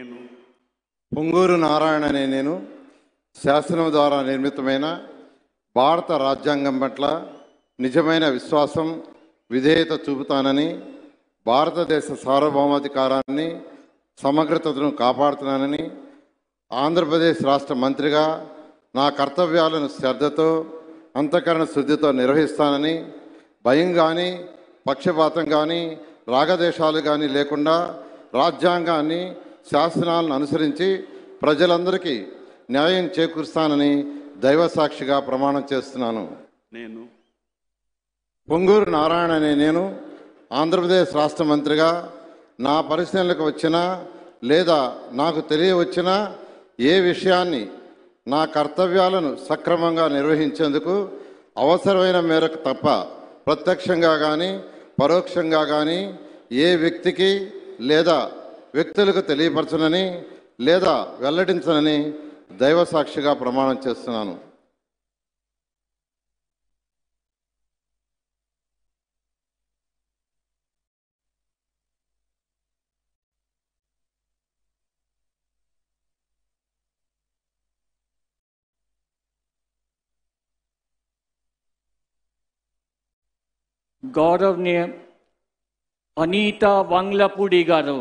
నేను పొంగూరు నారాయణ అనే నేను శాసనం ద్వారా నిర్మితమైన భారత రాజ్యాంగం పట్ల నిజమైన విశ్వాసం విధేయత చూపుతానని, భారతదేశ సార్వభౌమాధికారాన్ని సమగ్రతను కాపాడుతున్నానని, ఆంధ్రప్రదేశ్ రాష్ట్ర మంత్రిగా నా కర్తవ్యాలను శ్రద్ధతో అంతఃకరణ శుద్ధితో నిర్వహిస్తానని, భయం కానీ పక్షపాతం కానీ రాగదేశాలు కానీ లేకుండా రాజ్యాంగాన్ని శాసనాలను అనుసరించి ప్రజలందరికీ న్యాయం చేకూరుస్తానని దైవసాక్షిగా ప్రమాణం చేస్తున్నాను. నేను పొంగూరు నారాయణ అనే నేను ఆంధ్రప్రదేశ్ రాష్ట్ర మంత్రిగా నా పరిశీలనకు వచ్చినా లేదా నాకు తెలియవచ్చినా ఏ విషయాన్ని నా కర్తవ్యాలను సక్రమంగా నిర్వహించేందుకు అవసరమైన మేరకు తప్ప ప్రత్యక్షంగా కానీ పరోక్షంగా కానీ ఏ వ్యక్తికి లేదా వ్యక్తులకు తెలియపరచనని లేదా వెల్లడించనని దైవసాక్షిగా ప్రమాణం చేస్తున్నాను. गौरवनीय अनीता वांगलापुडी गारू.